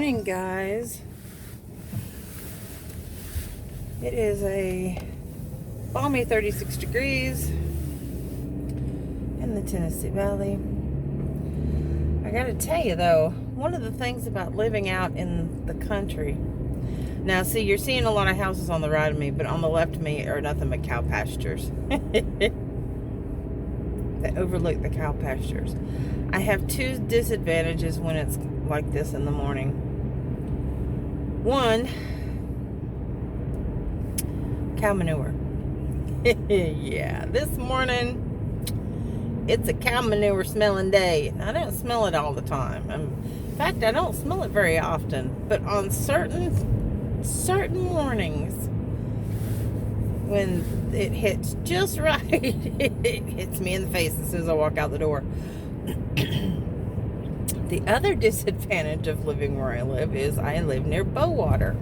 morning, guys. It is a balmy 36 degrees in the Tennessee Valley. I gotta tell you though, one of the things about living out in the country, now see, you're seeing a lot of houses on the right of me, but on the left of me are nothing but cow pastures. They overlook the cow pastures. I have two disadvantages when it's like this in the morning. One, cow manure. Yeah, this morning it's a cow manure smelling day. I don't smell it all the time. In fact, I don't smell it very often, but on certain mornings when it hits just right, it hits me in the face as soon as I walk out the door. The other disadvantage of living where I live is I live near Bowater.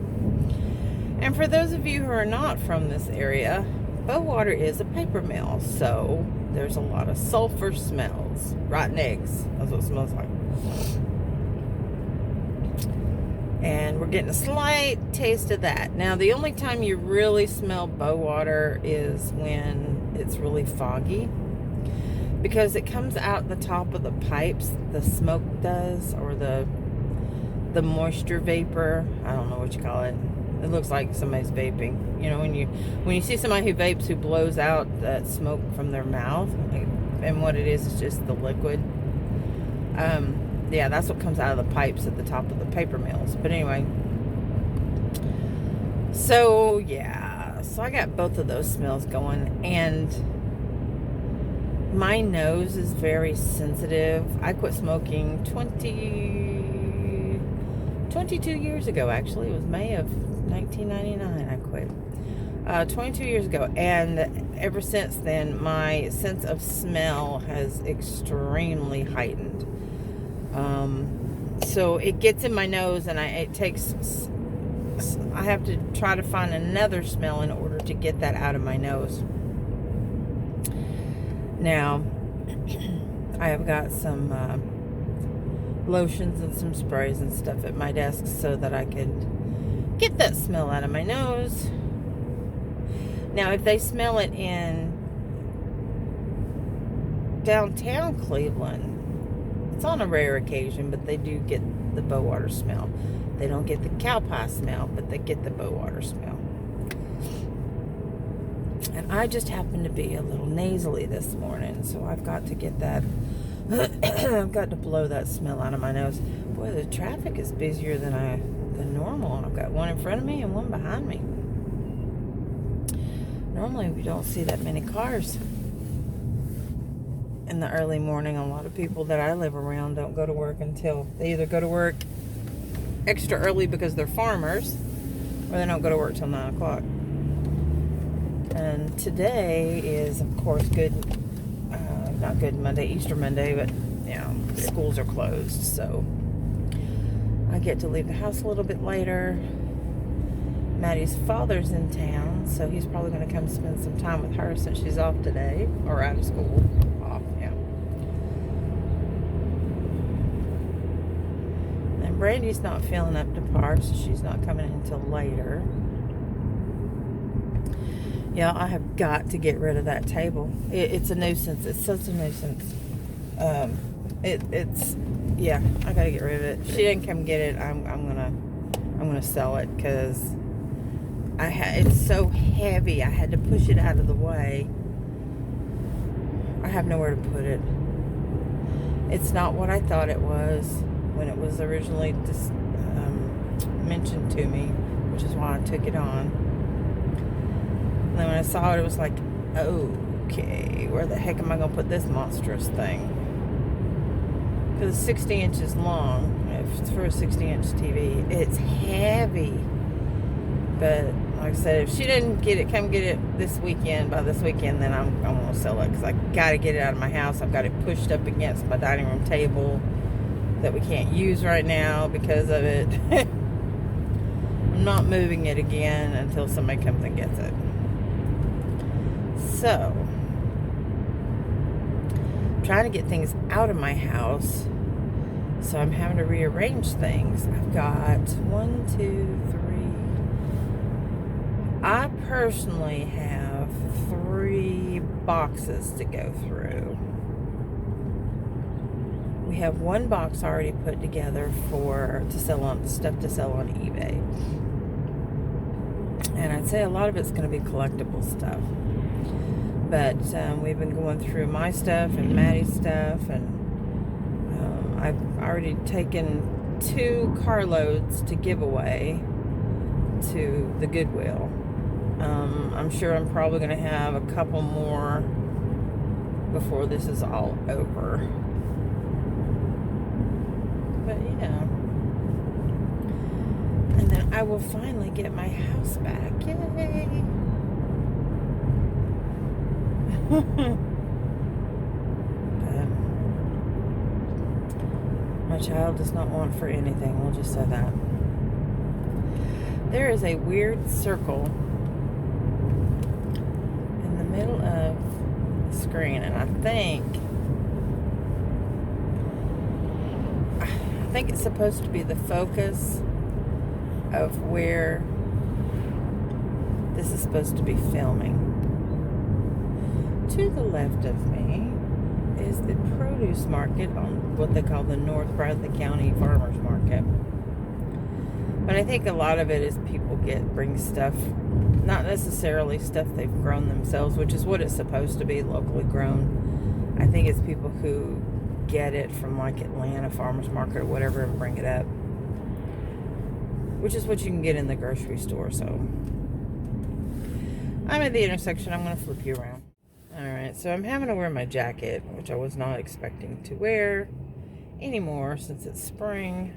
And for those of you who are not from this area, Bowater is a paper mill, so there's a lot of sulfur smells. Rotten eggs, that's what it smells like. And we're getting a slight taste of that. Now, the only time you really smell Bowater is when it's really foggy, because it comes out the top of the pipes, the smoke does, or the moisture vapor. I don't know what you call it. It looks like somebody's vaping. You know, when you see somebody who vapes, who blows out that smoke from their mouth, and what it is just the liquid. Yeah, that's what comes out of the pipes at the top of the paper mills. But anyway, so yeah, so I got both of those smells going, and my nose is very sensitive. I quit smoking 22 years ago, actually. It was May of 1999 I quit. 22 years ago. And ever since then, my sense of smell has extremely heightened. So it gets in my nose, and I have to try to find another smell in order to get that out of my nose. Now, I have got some lotions and some sprays and stuff at my desk so that I could get that smell out of my nose. Now, if they smell it in downtown Cleveland, it's on a rare occasion, but they do get the Bowater smell. They don't get the cow pie smell, but they get the Bowater smell. And I just happen to be a little nasally this morning, so I've got to get that. I've got to blow that smell out of my nose. Boy, the traffic is busier than normal. I've got one in front of me and one behind me. Normally, we don't see that many cars in the early morning. A lot of people that I live around don't go to work until they either go to work extra early because they're farmers, or they don't go to work till 9 o'clock. And today is, of course, not Good Monday, Easter Monday, but, you know, schools are closed, so I get to leave the house a little bit later. Maddie's father's in town, so he's probably going to come spend some time with her since she's off today, or out of school. Off, yeah. And Brandy's not feeling up to par, so she's not coming until later. Yeah, I have got to get rid of that table. It's a nuisance. It's such a nuisance. Yeah, I gotta get rid of it. If she didn't come get it, I'm gonna sell it, because it's so heavy. I had to push it out of the way. I have nowhere to put it. It's not what I thought it was when it was originally mentioned to me, which is why I took it on. And then when I saw it, it was like, okay, where the heck am I going to put this monstrous thing? Because it's 60 inches long. It's for a 60-inch TV. It's heavy. But like I said, if she didn't come get it this weekend, by this weekend, then I'm going to sell it, because I got to get it out of my house. I've got it pushed up against my dining room table that we can't use right now because of it. I'm not moving it again until somebody comes and gets it. So, trying to get things out of my house So I'm having to rearrange things. I've got 1, 2, 3. I personally have 3 boxes to go through. We have 1 box already put together to sell on eBay. And I'd say a lot of it's going to be collectible stuff. But we've been going through my stuff and Maddie's stuff, and I've already taken 2 carloads to give away to the Goodwill. I'm sure I'm probably going to have a couple more before this is all over. But yeah. And then I will finally get my house back. Yay! But my child does not want for anything. We'll just say that. There is a weird circle in the middle of the screen, and I think it's supposed to be the focus of where this is supposed to be filming. To the left of me is the produce market on what they call the North Bradley County Farmers Market. But I think a lot of it is people bring stuff, not necessarily stuff they've grown themselves, which is what it's supposed to be, locally grown. I think it's people who get it from like Atlanta Farmers Market or whatever and bring it up, which is what you can get in the grocery store. So I'm at the intersection. I'm going to flip you around. Alright, so I'm having to wear my jacket, which I was not expecting to wear anymore since it's spring.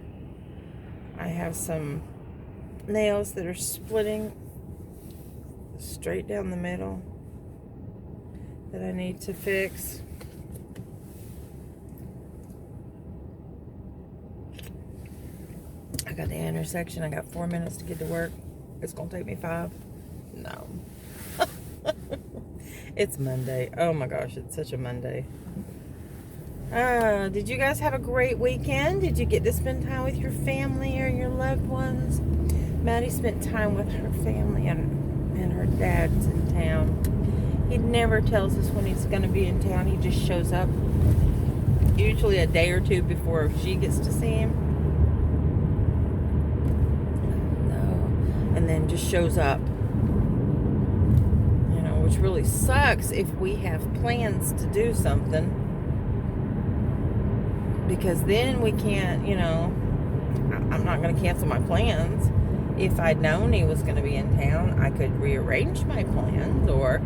I have some nails that are splitting straight down the middle that I need to fix. I got the intersection. I got 4 minutes to get to work. It's going to take me 5. No. It's Monday. Oh my gosh, it's such a Monday. Did you guys have a great weekend? Did you get to spend time with your family or your loved ones? Maddie spent time with her family and her dad's in town. He never tells us when he's going to be in town. He just shows up usually a day or 2 before she gets to see him. No. And then just shows up. Which really sucks if we have plans to do something, because then we can't, I'm not going to cancel my plans. If I'd known he was going to be in town, I could rearrange my plans or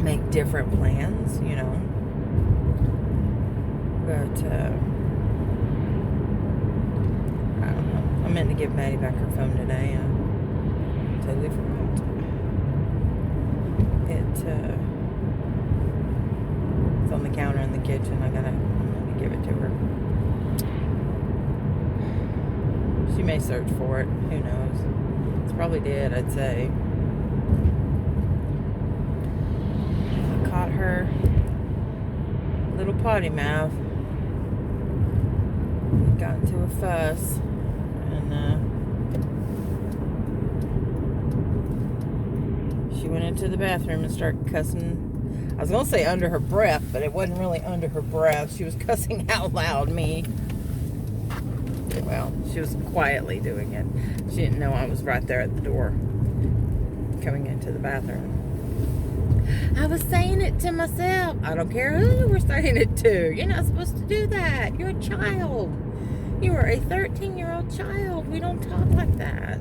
make different plans, but I don't know. I meant to give Maddie back her phone today. I totally forgot. It's on the counter in the kitchen. I'm gonna give it to her. She may search for it. Who knows? It's probably dead, I'd say. I caught her little potty mouth. We got into a fuss, and she went into the bathroom and started cussing. I was going to say under her breath, but it wasn't really under her breath. She was cussing out loud me. Well, she was quietly doing it. She didn't know I was right there at the door coming into the bathroom. I was saying it to myself. I don't care who you were saying it to. You're not supposed to do that. You're a child. You are a 13-year-old child. We don't talk like that.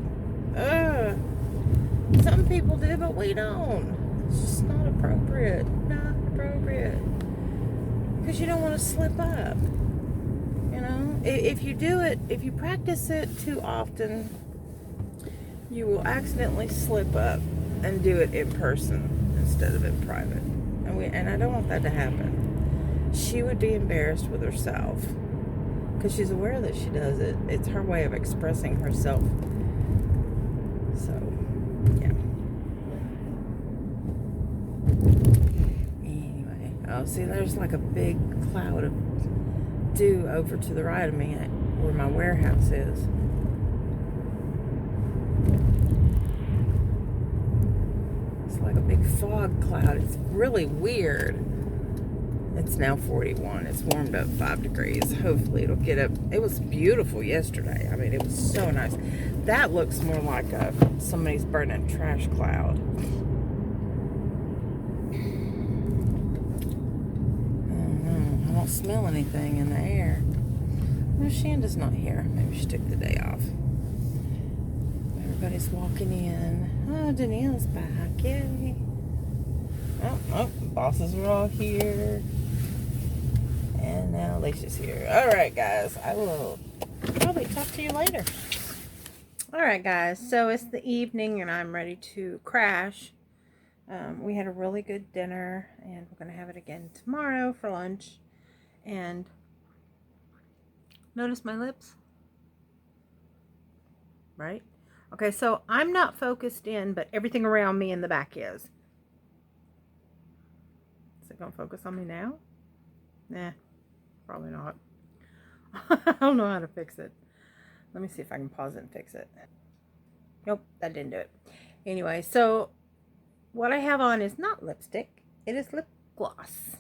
Some people do, but we don't. It's just not appropriate. Not appropriate. Because you don't want to slip up. If you do it, if you practice it too often, you will accidentally slip up and do it in person instead of in private. And I don't want that to happen. She would be embarrassed with herself because she's aware that she does it. It's her way of expressing herself. So, yeah. Anyway, oh, see, there's like a big cloud of due over to the right of me where my warehouse is. It's like a big fog cloud. It's really weird. It's now 41. It's warmed up 5 degrees. Hopefully it'll get up. It was beautiful yesterday. I mean, it was so nice. That looks more like somebody's burning trash cloud. I don't smell anything in the air. No, Shanda's not here. Maybe she took the day off. Everybody's walking in. Oh, Danielle's back. Yay. Oh, bosses are all here. And now Alicia's here. Alright, guys. I will probably talk to you later. Alright, guys. So it's the evening and I'm ready to crash. We had a really good dinner and we're going to have it again tomorrow for lunch. And notice my lips? Right? Okay, so I'm not focused in, but everything around me in the back is. Is it going to focus on me now? Nah, probably not. I don't know how to fix it. Let me see if I can pause it and fix it. Nope, that didn't do it. Anyway, so what I have on is not lipstick. It is lip gloss.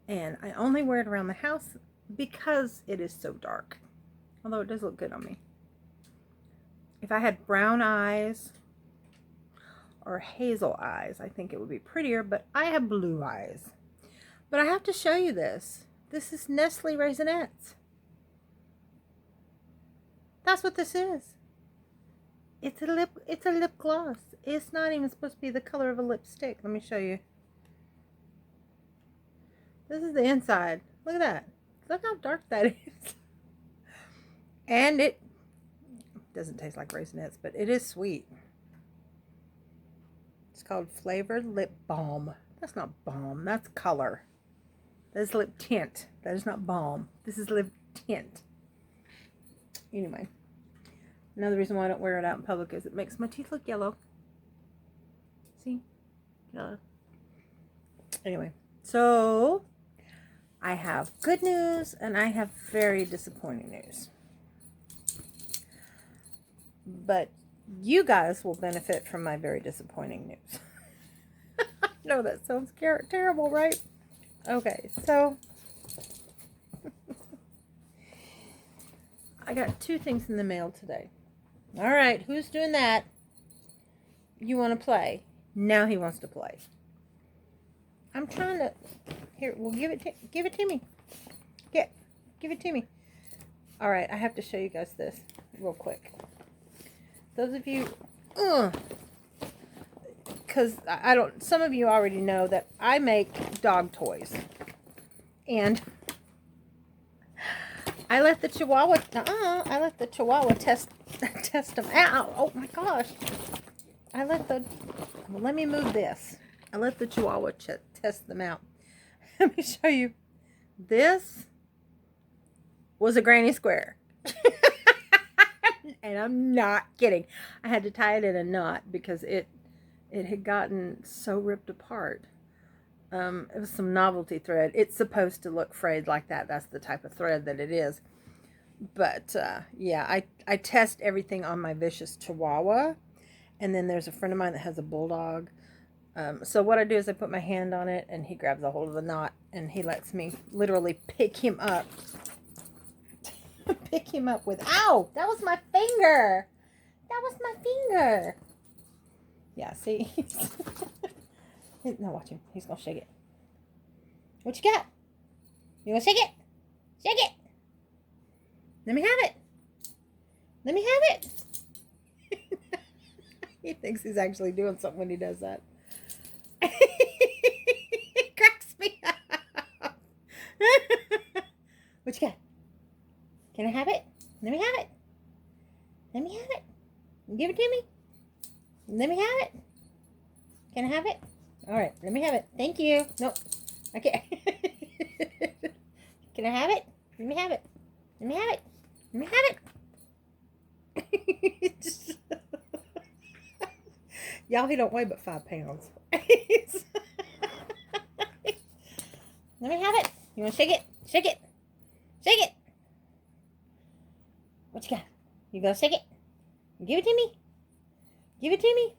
And I only wear it around the house because it is so dark. Although it does look good on me. If I had brown eyes or hazel eyes, I think it would be prettier, but I have blue eyes. But I have to show you this. This is Nestle Raisinets. That's what this is. It's a lip gloss. It's not even supposed to be the color of a lipstick. Let me show you. This is the inside. Look at that. Look how dark that is. And it doesn't taste like Raisinets, but it is sweet. It's called Flavored Lip Balm. That's not balm. That's color. That is lip tint. That is not balm. This is lip tint. Anyway. Another reason why I don't wear it out in public is it makes my teeth look yellow. See? Yellow. Anyway. So, I have good news and I have very disappointing news. But you guys will benefit from my very disappointing news. I know that sounds terrible, right? Okay, so I got 2 things in the mail today. All right, who's doing that? You want to play? Now he wants to play. I'm trying to. Here, well, give it to me. Give it to me. All right, I have to show you guys this real quick. Those of you, because I don't. Some of you already know that I make dog toys, and I let the Chihuahua. I let the Chihuahua test them out. Oh my gosh! Let me move this. I let the Chihuahua test them out. Let me show you. This was a granny square. And I'm not kidding. I had to tie it in a knot because it had gotten so ripped apart. It was some novelty thread. It's supposed to look frayed like that. That's the type of thread that it is. But yeah, I test everything on my vicious Chihuahua. And then there's a friend of mine that has a bulldog. So what I do is I put my hand on it and he grabs a hold of the knot and he lets me literally pick him up. Pick him up with, ow, that was my finger. That was my finger. Yeah, see? Now watch him. He's going to shake it. What you got? You want to shake it? Shake it. Let me have it. Let me have it. He thinks he's actually doing something when he does that. It cracks me up. What you got? Can I have it? Let me have it. Let me have it. Give it to me. Let me have it. Can I have it? All right, let me have it. Thank you. Nope. Okay. Can I have it? Let me have it. Let me have it. Let me have it. Y'all, he don't weigh but 5 pounds. Let me have it. You want to shake it? Shake it. Shake it. What you got? You gonna shake it? Give it to me. Give it to me.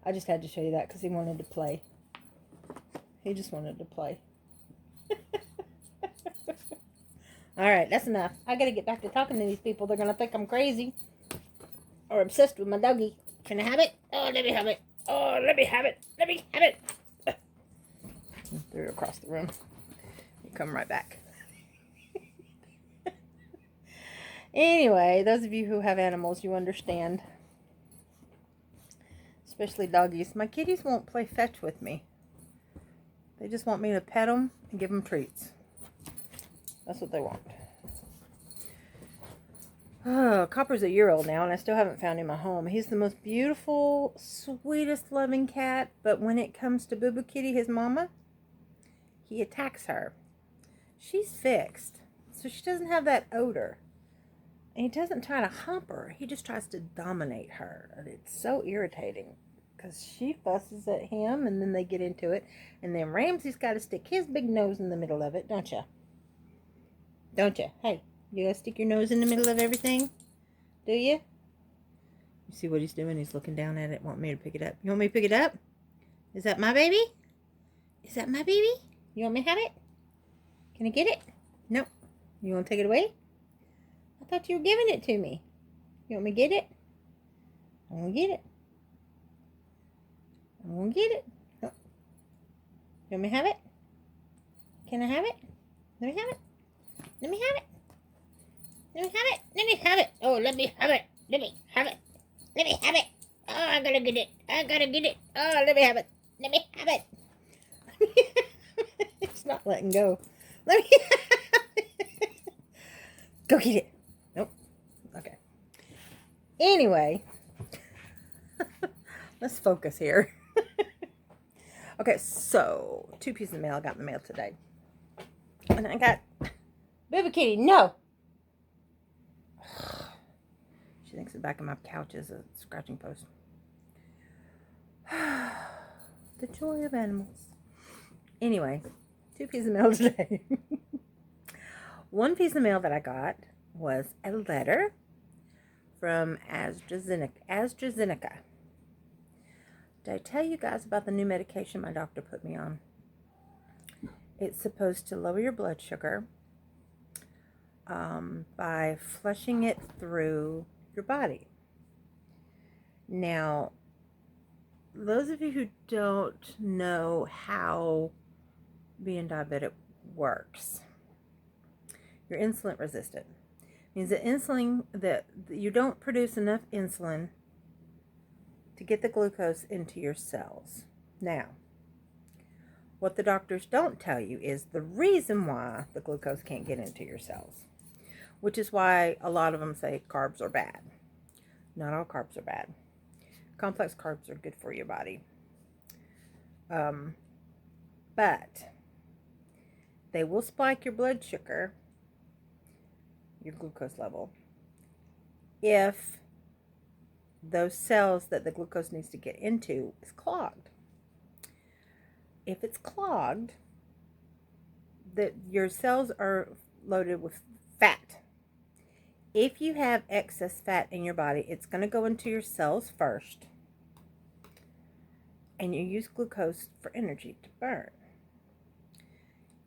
I just had to show you that because he wanted to play. He just wanted to play. All right, that's enough. I got to get back to talking to these people. They're going to think I'm crazy or obsessed with my doggy. Can I have it? Oh, let me have it. Oh, let me have it. Let me have it. Threw it across the room. You come right back. Anyway, those of you who have animals, you understand. Especially doggies. My kitties won't play fetch with me. They just want me to pet them and give them treats. That's what they want. Oh, Copper's a year old now, and I still haven't found him a home. He's the most beautiful, sweetest, loving cat, but when it comes to Boo Boo Kitty, his mama, he attacks her. She's fixed, so she doesn't have that odor. And he doesn't try to hump her. He just tries to dominate her. And it's so irritating because she fusses at him, and then they get into it. And then Ramsey's got to stick his big nose in the middle of it, don't you? Don't you? Hey, you gotta stick your nose in the middle of everything? Do you? You see what he's doing? He's looking down at it, wanting me to pick it up. You want me to pick it up? Is that my baby? Is that my baby? You want me to have it? Can I get it? No. You want to take it away? I thought you were giving it to me. You want me to get it? I'm going to get it. I'm going to get it. No. You want me to have it? Can I have it? Let me have it. Let me have it. Let me have it. Let me have it. Oh, let me have it. Let me have it. Let me have it. Oh, I gotta get it. I gotta get it. Oh, let me have it. Let me have it. It's not letting go. Let me have it. Go get it. Nope. Okay. Anyway, let's focus here. Okay, so 2 pieces of mail I got in the mail today. And I got Boo Boo Kitty, no. She thinks the back of my couch is a scratching post. The joy of animals. Anyway, 2 pieces of mail today. One piece of mail that I got was a letter from AstraZeneca. Did I tell you guys about the new medication my doctor put me on? It's supposed to lower your blood sugar by flushing it through your body. Now, those of you who don't know how being diabetic works, you're insulin resistant. It means that you don't produce enough insulin to get the glucose into your cells. Now, what the doctors don't tell you is the reason why the glucose can't get into your cells, which is why a lot of them say carbs are bad. Not all carbs are bad. Complex carbs are good for your body. But they will spike your blood sugar, your glucose level, if those cells that the glucose needs to get into is clogged. If it's clogged, your cells are loaded with fat. If you have excess fat in your body, it's going to go into your cells first, and you use glucose for energy to burn.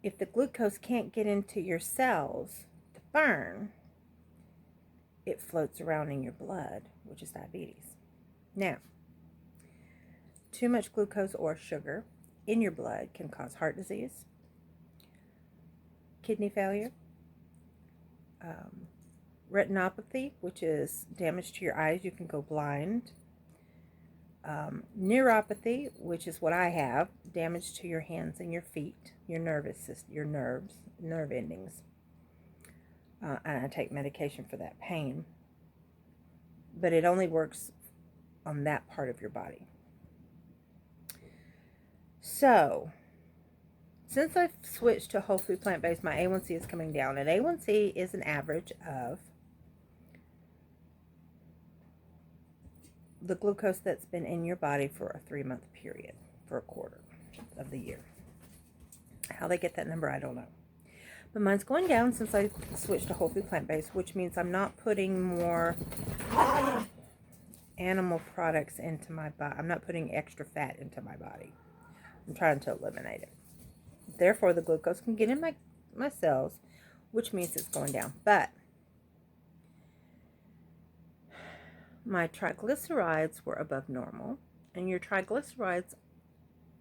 If the glucose can't get into your cells to burn, it floats around in your blood, which is diabetes. Now, too much glucose or sugar in your blood can cause heart disease, kidney failure, retinopathy, which is damage to your eyes. You can go blind. Neuropathy, which is what I have, damage to your hands and your feet, your nervous system, your nerves, nerve endings. And I take medication for that pain, but it only works on that part of your body. So, since I've switched to whole food plant-based, my A1C is coming down, and A1C is an average of the glucose that's been in your body for a 3-month period, for a quarter of the year. How they get that number, I don't know. But mine's going down since I switched to whole food plant-based, which means I'm not putting more animal products into my body. I'm not putting extra fat into my body. I'm trying to eliminate it. Therefore, the glucose can get in my cells, which means it's going down. But my triglycerides were above normal, and your triglycerides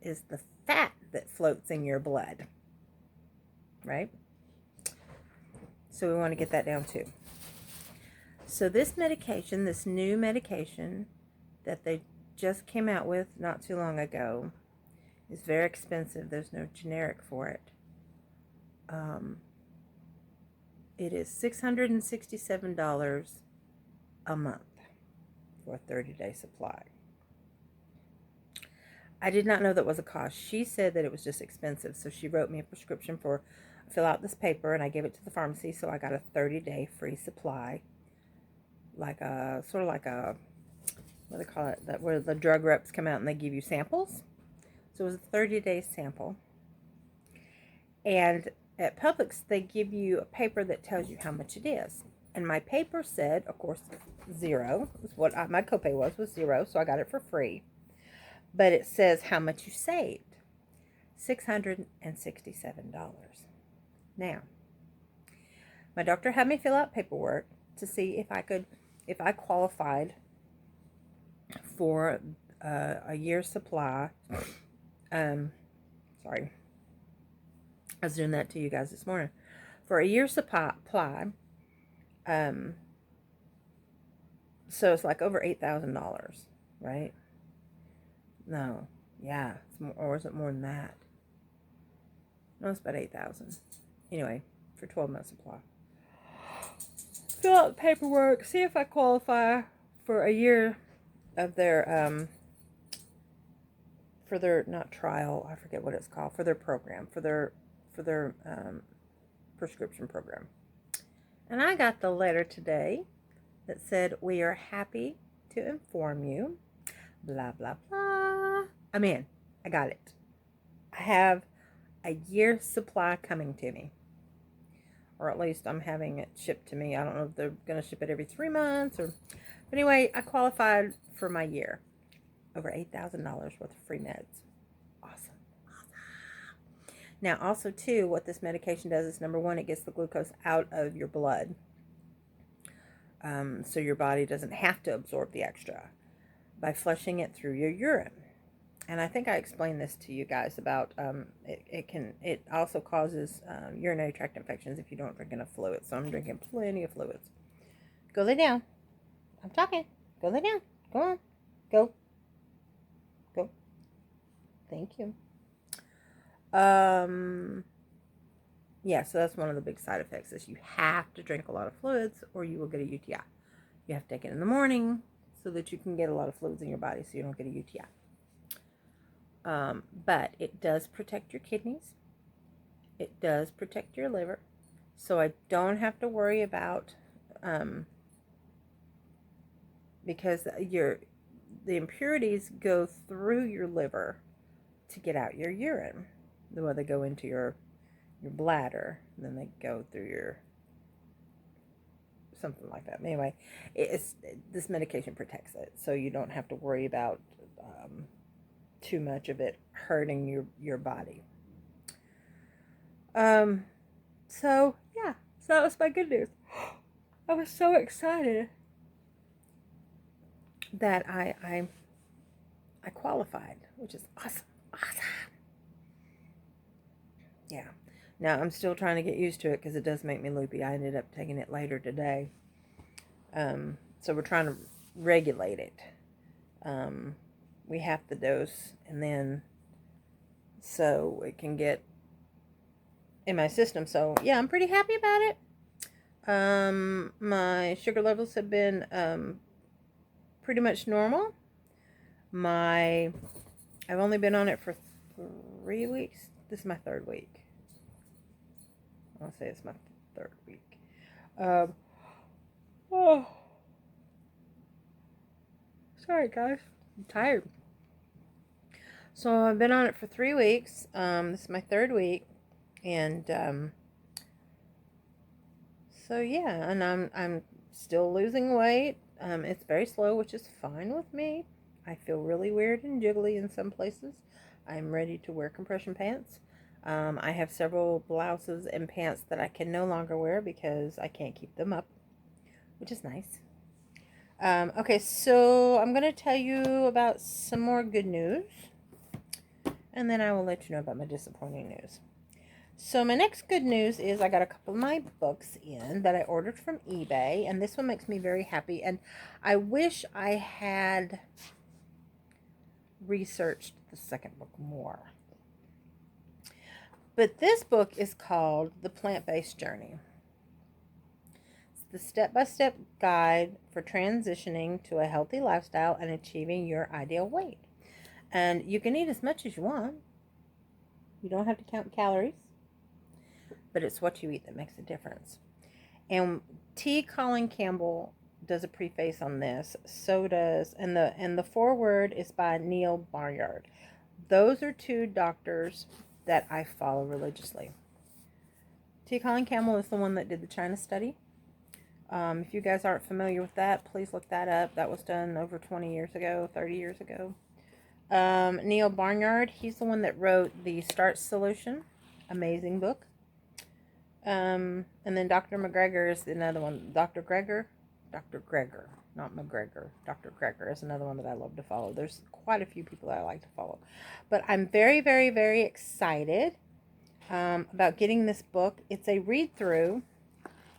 is the fat that floats in your blood, right? So we want to get that down too. So this medication, this new medication that they just came out with not too long ago, is very expensive. There's no generic for it. It is $667 a month for a 30-day supply. I did not know that was a cost. She said that it was just expensive, so she wrote me a prescription for fill out this paper, and I gave it to the pharmacy, so I got a 30-day free supply, like a sort of like a, what do they call it, that where the drug reps come out and they give you samples. So it was a 30-day sample, and at Publix they give you a paper that tells you how much it is. And my paper said, of course, $0 is what my copay was $0, so I got it for free. But it says how much you saved, $667. Now, my doctor had me fill out paperwork to see if I qualified for a year's supply. Sorry, I was doing that to you guys this morning. For a year's supply, so it's like over $8,000, right? No, yeah, it's more, or is it more than that? No, it's about 8,000. Anyway, for 12-month supply. Fill out the paperwork, see if I qualify for a year of their for their, not trial, I forget what it's called, for their program, for their prescription program. And I got the letter today that said, we are happy to inform you, blah, blah, blah. I'm in. I got it. I have a year's supply coming to me. Or at least I'm having it shipped to me. I don't know if they're going to ship it every 3 months. But anyway, I qualified for my year. Over $8,000 worth of free meds. Awesome. Now, also, too, what this medication does is, number one, it gets the glucose out of your blood. So your body doesn't have to absorb the extra by flushing it through your urine. And I think I explained this to you guys about it also causes urinary tract infections if you don't drink enough fluids. So I'm drinking plenty of fluids. Go lay down. I'm talking. Go lay down. Go on. Go. Go. Thank you. Yeah, so that's one of the big side effects is you have to drink a lot of fluids or you will get a UTI. You have to take it in the morning so that you can get a lot of fluids in your body so you don't get a UTI. But it does protect your kidneys. It does protect your liver. So I don't have to worry about, because the impurities go through your liver to get out your urine. Well, they go into your bladder, and then they go through your, something like that. Anyway, this medication protects it, so you don't have to worry about too much of it hurting your body. So yeah, so that was my good news. I was so excited that I qualified, which is awesome. Yeah. Now I'm still trying to get used to it because it does make me loopy. I ended up taking it later today. So we're trying to regulate it. We half the dose, and then so it can get in my system. So yeah, I'm pretty happy about it. My sugar levels have been pretty much normal. I've only been on it for 3 weeks. This is my 3rd week. I'll say it's my 3rd week. Sorry guys, I'm tired. So I've been on it for 3 weeks. This is my 3rd week, and So yeah, and I'm still losing weight. It's very slow, which is fine with me. I feel really weird and jiggly in some places. I'm ready to wear compression pants. I have several blouses and pants that I can no longer wear because I can't keep them up, which is nice. Okay, so I'm going to tell you about some more good news, and then I will let you know about my disappointing news. So my next good news is I got a couple of my books in that I ordered from eBay, and this one makes me very happy, and I wish I had researched the second book more. But this book is called The Plant-Based Journey. It's the step-by-step guide for transitioning to a healthy lifestyle and achieving your ideal weight. And you can eat as much as you want. You don't have to count calories. But it's what you eat that makes a difference. And T. Colin Campbell does a preface on this. So does, and the foreword is by Neil Barnyard. Those are two doctors that I follow religiously. T. Colin Campbell is the one that did the China study. If you guys aren't familiar with that, please look that up. That was done over 20 years ago, 30 years ago. Neil Barnyard, he's the one that wrote The Starch Solution. Amazing book. And then Dr. McGregor is another one. Dr. Greger, not McGregor. Dr. Greger is another one that I love to follow. There's quite a few people that I like to follow. But I'm very, very, very excited about getting this book. It's a read-through.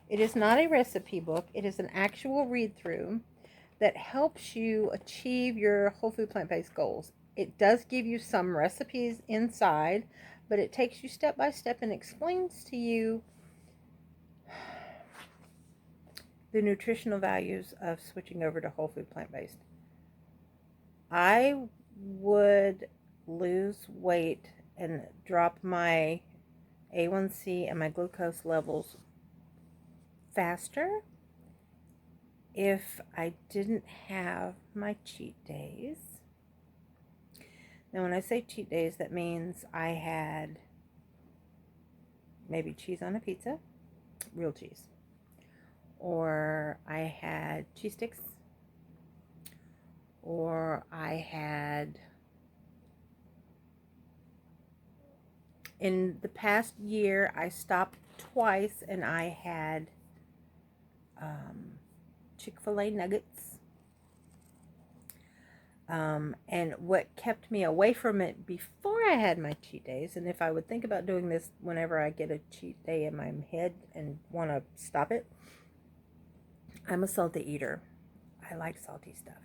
It is not a recipe book. It is an actual read-through that helps you achieve your whole food plant-based goals. It does give you some recipes inside, but it takes you step by step and explains to you the nutritional values of switching over to whole food plant-based. I would lose weight and drop my A1C and my glucose levels faster if I didn't have my cheat days. Now, when I say cheat days, that means I had maybe cheese on a pizza, real cheese, or I had cheese sticks, or I had, in the past year, I stopped twice and I had Chick-fil-A nuggets. And what kept me away from it before I had my cheat days, and if I would think about doing this whenever I get a cheat day in my head and want to stop it, I'm a salty eater. I like salty stuff.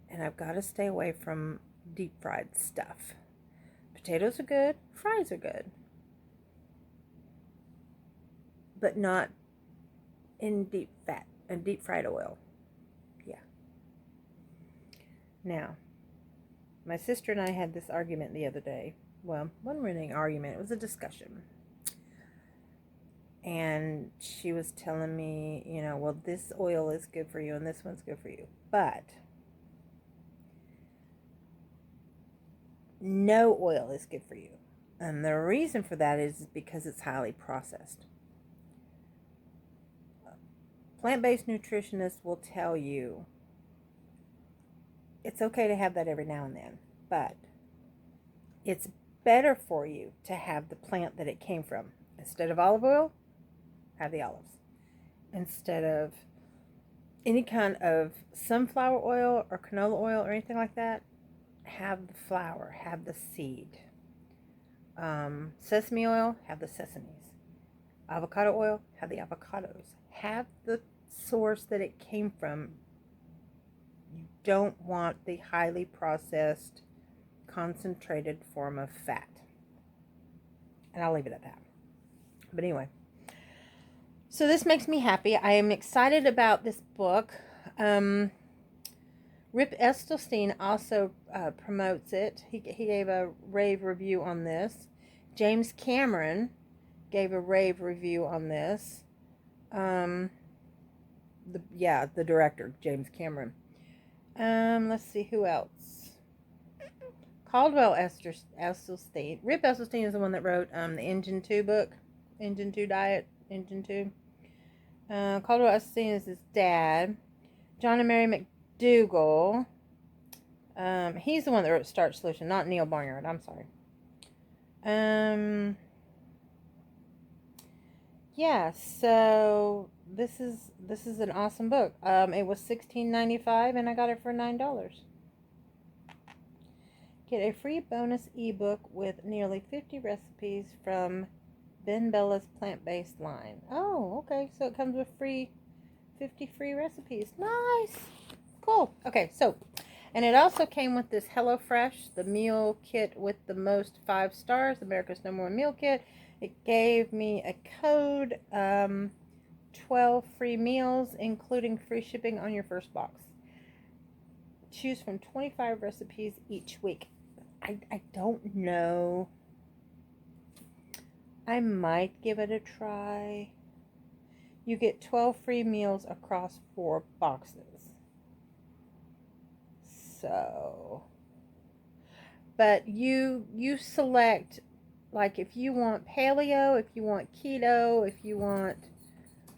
And I've got to stay away from deep fried stuff. Potatoes are good, fries are good, but not in deep fat and deep fried oil. Yeah. Now, my sister and I had this argument the other day. Well, it wasn't really an argument, it was a discussion. And she was telling me, well, this oil is good for you and this one's good for you. But no oil is good for you. And the reason for that is because it's highly processed. Plant-based nutritionists will tell you it's okay to have that every now and then, but it's better for you to have the plant that it came from. Instead of olive oil, have the olives. Instead of any kind of sunflower oil or canola oil or anything like that, have the flour, have the seed. Sesame oil, have the sesames. Avocado oil, have the avocados. Have the source that it came from. You don't want the highly processed, concentrated form of fat. And I'll leave it at that. But anyway, so this makes me happy. I am excited about this book. Rip Estelstein also promotes it. He gave a rave review on this. James Cameron gave a rave review on this. The director, James Cameron. Let's see who else. Caldwell Esselstyn. Rip Esselstyn is the one that wrote the Engine 2 book. Engine 2 Diet. Engine 2. Caldwell Esteen is his dad. John and Mary McDougall. He's the one that wrote Starch Solution, not Neil Barnyard. I'm sorry. Yeah, so this is an awesome book. It was $16.95 and I got it for $9. Get a free bonus ebook with nearly 50 recipes from Ben Bella's plant-based line. Oh, okay. So it comes with 50 free recipes. Nice. Cool. Okay, so, and it also came with this HelloFresh, the meal kit with the most 5 stars, America's #1 meal kit. It gave me a code, 12 free meals, including free shipping on your first box. Choose from 25 recipes each week. I don't know. I might give it a try. You get 12 free meals across 4 boxes. So, but you select, like, if you want paleo, if you want keto, if you want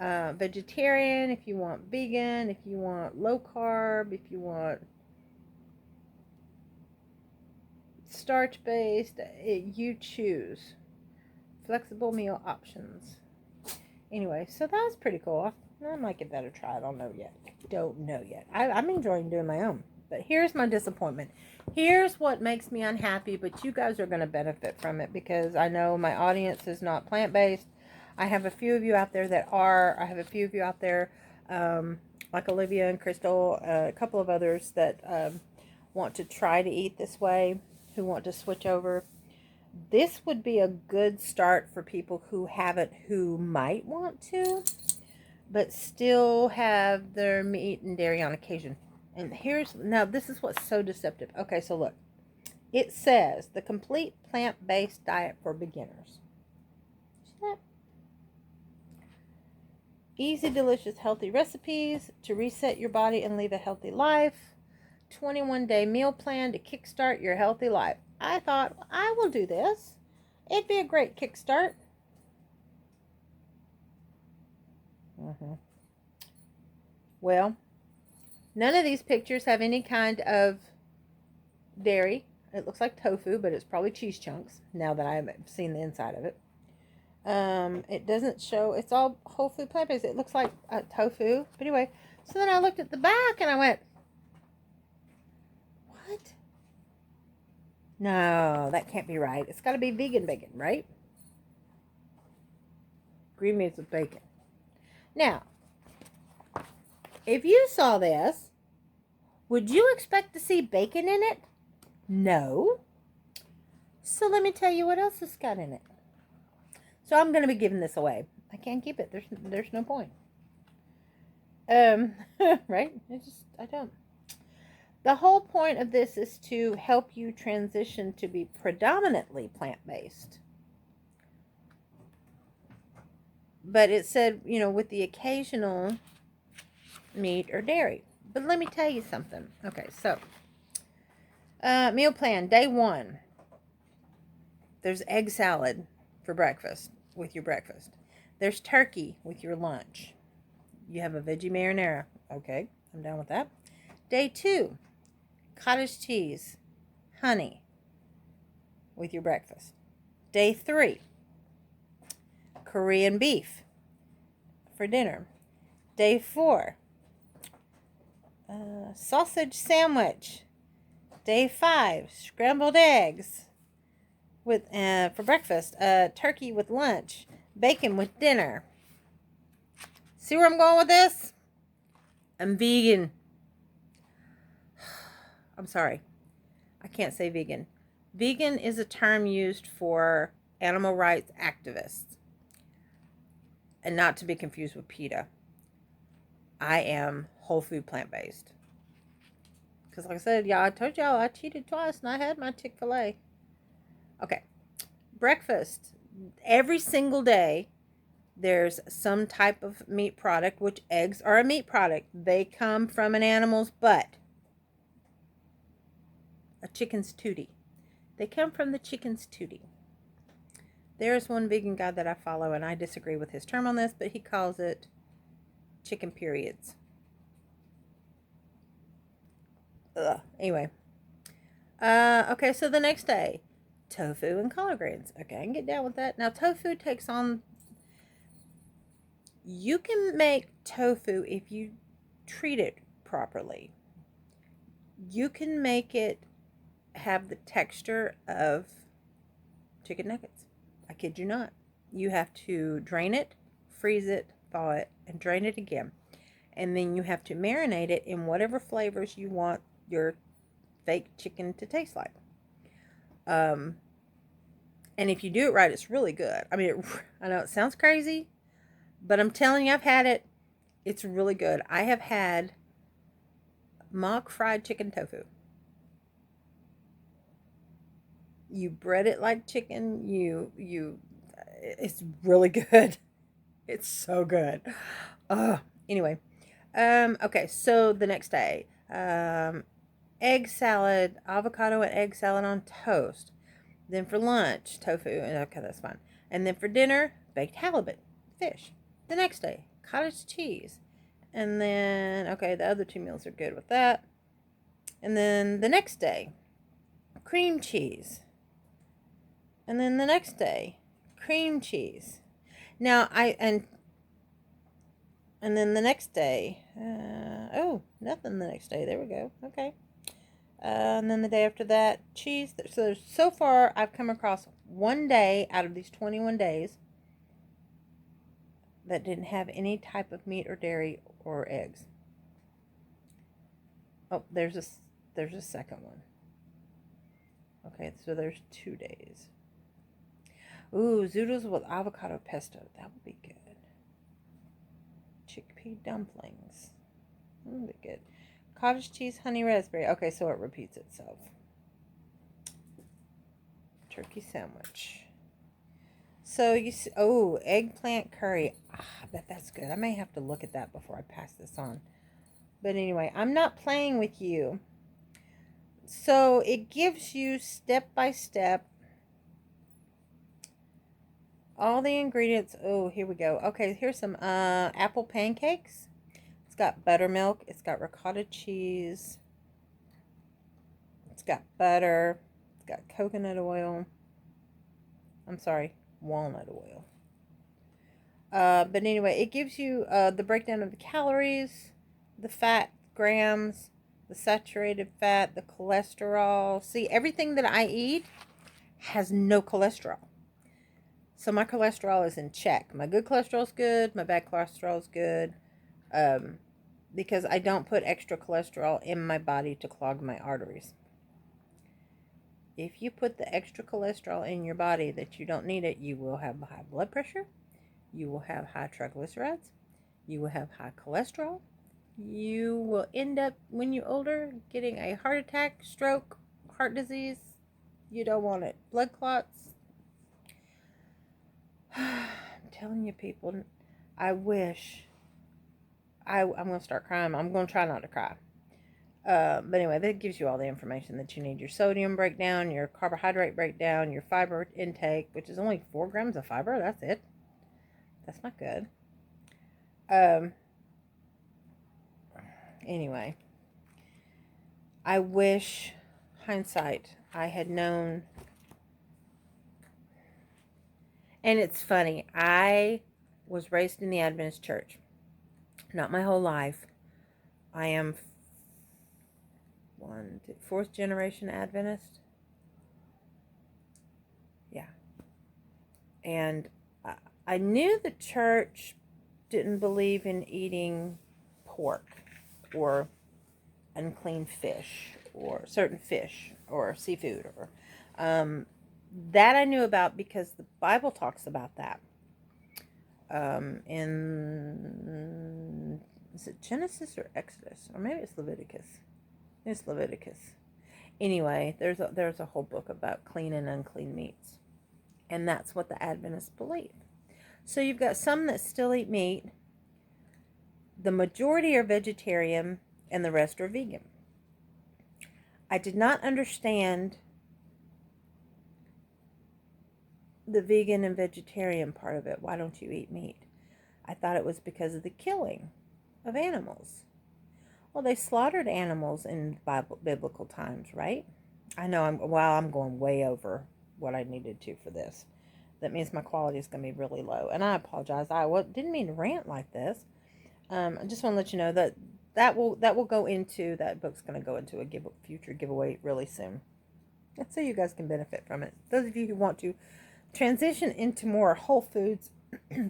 vegetarian, if you want vegan, if you want low carb, if you want starch based, you choose. Flexible meal options. Anyway, so that was pretty cool. I might give that a try. I don't know yet. I'm enjoying doing my own. But here's my disappointment. Here's what makes me unhappy, but you guys are going to benefit from it because I know my audience is not plant-based. I have a few of you out there that are. I have a few of you out there, like Olivia and Crystal, a couple of others that want to try to eat this way, who want to switch over. This would be a good start for people who haven't, who might want to, but still have their meat and dairy on occasion. And now this is what's so deceptive. Okay, so look. It says the complete plant-based diet for beginners. See that? Easy, delicious, healthy recipes to reset your body and live a healthy life. 21-day meal plan to kickstart your healthy life. I thought, I will do this. It'd be a great kickstart. Well, none of these pictures have any kind of dairy. It looks like tofu, but it's probably cheese chunks, now that I've seen the inside of it. It doesn't show, it's all whole food plant-based. It looks like tofu. But anyway, so then I looked at the back and I went, what? No, that can't be right. It's got to be vegan bacon, right? Green beans with bacon. Now, if you saw this, would you expect to see bacon in it? No. So let me tell you what else it's got in it. So I'm going to be giving this away. I can't keep it. There's no point. Right? I don't. The whole point of this is to help you transition to be predominantly plant-based. But it said, with the occasional meat or dairy. But let me tell you something. Okay, so meal plan, day 1. There's egg salad for breakfast, with your breakfast. There's turkey with your lunch. You have a veggie marinara. Okay, I'm down with that. Day 2, cottage cheese, honey with your breakfast. Day 3, Korean beef for dinner. Day 4, sausage sandwich. Day 5, scrambled eggs with for breakfast. Turkey with lunch. Bacon with dinner. See where I'm going with this? I'm vegan. I'm sorry. I can't say vegan. Vegan is a term used for animal rights activists. And not to be confused with PETA. I am whole food plant-based. Because like I said, y'all, I told y'all I cheated twice and I had my Chick-fil-A. Okay. Breakfast. Every single day, there's some type of meat product, which eggs are a meat product. They come from an animal's butt. A chicken's tootie. They come from the chicken's tootie. There's one vegan guy that I follow, and I disagree with his term on this, but he calls it chicken periods. Ugh. Anyway. Okay, so the next day, tofu and collard greens. Okay, I can get down with that. Now, tofu takes on... You can make tofu if you treat it properly. You can make it have the texture of chicken nuggets. I kid you not. You have to drain it, freeze it, thaw it, and drain it again. And then you have to marinate it in whatever flavors you want your fake chicken to taste like. And if you do it right, it's really good. I mean, I know it sounds crazy, but I'm telling you, I've had it. It's really good. I have had mock fried chicken tofu. You bread it like chicken. It's really good. It's so good. Anyway. Okay, so the next day, egg salad, avocado and egg salad on toast. Then for lunch, tofu, and okay, that's fine. And then for dinner, baked halibut, fish. The next day, cottage cheese. And then, okay, the other 2 meals are good with that. And then the next day, cream cheese. And then the next day, cream cheese. Now, and then the next day, nothing the next day. There we go. Okay. And then the day after that, cheese. So far, I've come across one day out of these 21 days that didn't have any type of meat or dairy or eggs. Oh, there's a second one. Okay, so there's 2 days. Ooh, zoodles with avocado pesto. That would be good. Chickpea dumplings. That would be good. Cottage cheese, honey raspberry. Okay, so it repeats itself. Turkey sandwich. So you see, eggplant curry. I bet that's good. I may have to look at that before I pass this on. But anyway, I'm not playing with you. So it gives you step by step all the ingredients. Oh, here we go. Okay, here's some apple pancakes. It's got buttermilk. It's got ricotta cheese. It's got butter. It's got coconut oil. I'm sorry, walnut oil. But anyway, it gives you the breakdown of the calories, the fat grams, the saturated fat, the cholesterol. See, everything that I eat has no cholesterol. So my cholesterol is in check. My good cholesterol is good. My bad cholesterol is good. Because I don't put extra cholesterol in my body to clog my arteries. If you put the extra cholesterol in your body that you don't need it, you will have high blood pressure. You will have high triglycerides. You will have high cholesterol. You will end up, when you're older, getting a heart attack, stroke, heart disease. You don't want it. Blood clots. I'm telling you, people, I wish. I'm going to start crying. I'm going to try not to cry. But anyway, that gives you all the information that you need. Your sodium breakdown, your carbohydrate breakdown, your fiber intake, which is only 4 grams of fiber. That's it. That's not good. Anyway, I wish, hindsight, I had known. And it's funny, I was raised in the Adventist church. Not my whole life. I am 4th generation Adventist. Yeah. And I knew the church didn't believe in eating pork or unclean fish or certain fish or seafood or that I knew about because the Bible talks about that. In is it Genesis or Exodus, or maybe it's Leviticus? It's Leviticus. Anyway, there's a whole book about clean and unclean meats, and that's what the Adventists believe. So you've got some that still eat meat. The majority are vegetarian, and the rest are vegan. I did not understand the vegan and vegetarian part of it. Why don't you eat meat? I thought it was because of the killing. of animals. Well, they slaughtered animals in biblical times, right? I know I'm going way over what I needed to for this. That means my quality is going to be really low. And I apologize. Didn't mean to rant like this. I just want to let you know that will go into, that book's going to go into a future giveaway really soon. So you guys can benefit from it. Those of you who want to transition into more whole foods,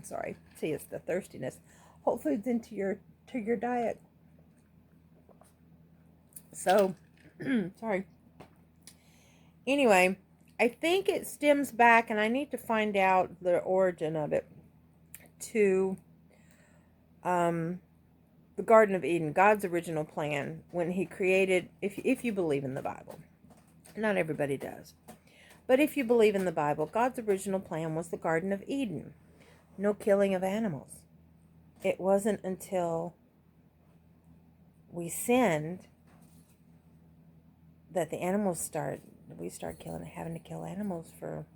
sorry, see, it's the thirstiness. Whole foods into your diet. So, sorry. Anyway, I think it stems back, and I need to find out the origin of it, to the Garden of Eden, God's original plan when he created, if you believe in the Bible. Not everybody does. But if you believe in the Bible, God's original plan was the Garden of Eden. No killing of animals. It wasn't until we sinned that the animals we start having to kill animals for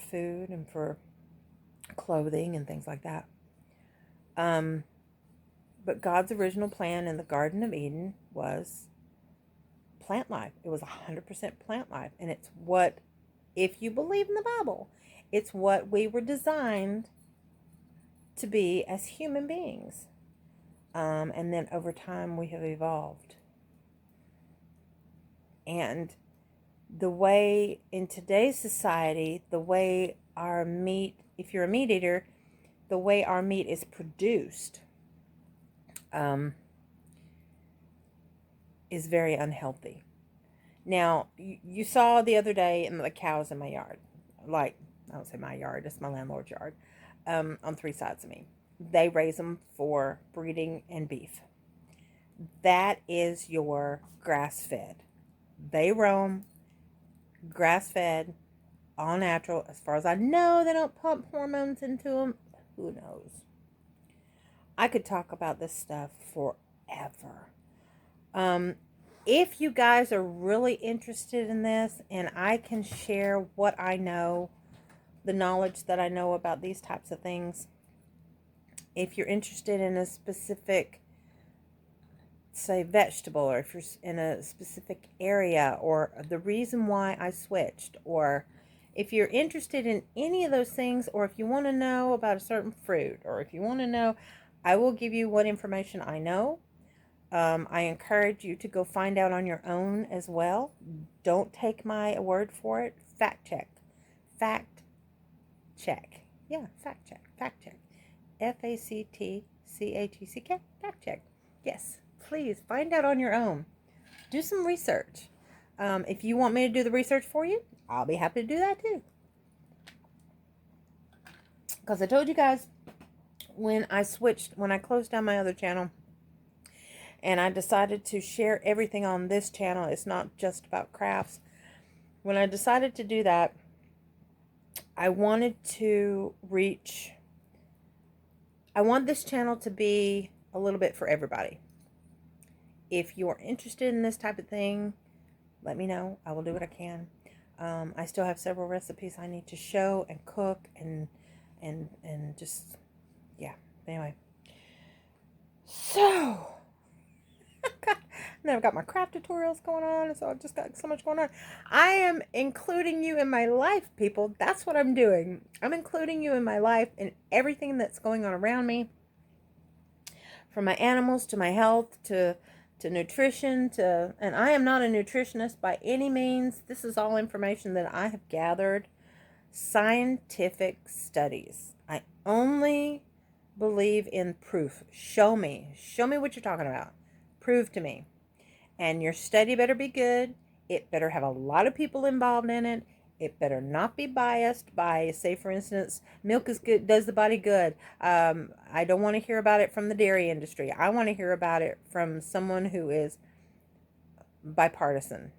food and for clothing and things like that. But God's original plan in the Garden of Eden was plant life. It was 100% plant life. And it's what, if you believe in the Bible, it's what we were designed to be as human beings. And then over time we have evolved. And the way in today's society, the way our meat, if you're a meat eater, the way our meat is produced is very unhealthy. Now, you saw the other day the cows in my yard. Like, I don't say my yard, it's my landlord's yard, on 3 sides of me. They raise them for breeding and beef. That is your grass-fed. They roam, grass-fed, all natural. As far as I know, they don't pump hormones into them. Who knows? I could talk about this stuff forever. If you guys are really interested in this, and I can share what I know, the knowledge that I know about these types of things, if you're interested in a specific, say, vegetable, or if you're in a specific area, or the reason why I switched, or if you're interested in any of those things, or if you want to know about a certain fruit, or if you want to know, I will give you what information I know. I encourage you to go find out on your own as well. Don't take my word for it. Fact check. Fact check. Yeah, fact check. Fact check. FACTCHECK. Fact check. Yes, please find out on your own. Do some research. If you want me to do the research for you, I'll be happy to do that too. Because I told you guys, when I closed down my other channel, and I decided to share everything on this channel, it's not just about crafts. When I decided to do that, I want this channel to be a little bit for everybody. If you're interested in this type of thing, let me know. I will do what I can. I still have several recipes I need to show and cook and just, yeah. Anyway. So, then I've got my craft tutorials going on, so I've just got so much going on. I am including you in my life, people. That's what I'm doing. I'm including you in my life and everything that's going on around me. From my animals to my health to nutrition and I am not a nutritionist by any means. This is all information that I have gathered. Scientific studies. I only believe in proof. Show me what you're talking about. Prove to me. And your study better be good. It better have a lot of people involved in it. It better not be biased by, say, for instance, milk is good, does the body good. I don't want to hear about it from the dairy industry. I want to hear about it from someone who is bipartisan.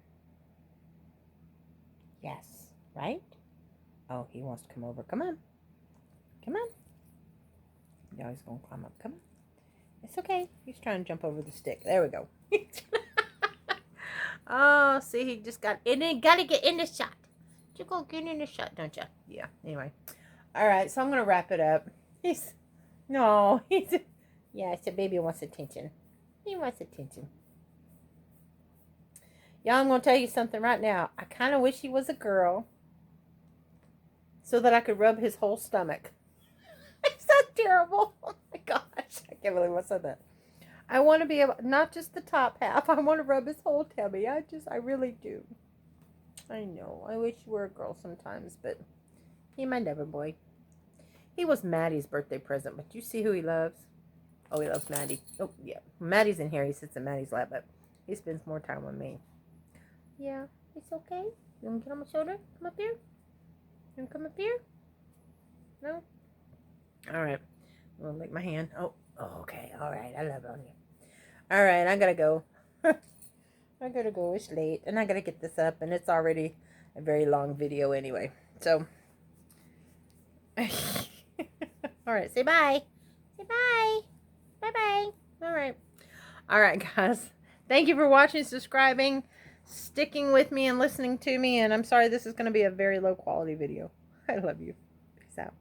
Yes, right? Oh, he wants to come over. Come on. Come on. Now he's going to climb up. Come on. It's okay. He's trying to jump over the stick. There we go. Oh, see, he just got in it. Got to get in the shot. You go get in the shot, don't you? Yeah, anyway. All right, so I'm going to wrap it up. Yeah, so baby wants attention. He wants attention. Y'all, I'm going to tell you something right now. I kind of wish he was a girl so that I could rub his whole stomach. Is that terrible? Oh my gosh. I can't believe I said that. I want to be able, not just the top half. I want to rub his whole tummy. I really do. I know. I wish you were a girl sometimes, but he my never boy. He was Maddie's birthday present, but you see who he loves? Oh, he loves Maddie. Oh, yeah. Maddie's in here. He sits in Maddie's lap, but he spends more time with me. Yeah, it's okay. You want to get on my shoulder? Come up here? You want to come up here? No? All right. I'm going to lick my hand. Oh, okay. All right. I love it on you. All right. I got to go. I got to go. It's late. And I got to get this up. And it's already a very long video anyway. So. All right. Say bye. Say bye. Bye-bye. All right. All right, guys. Thank you for watching, subscribing, sticking with me, and listening to me. And I'm sorry this is going to be a very low quality video. I love you. Peace out.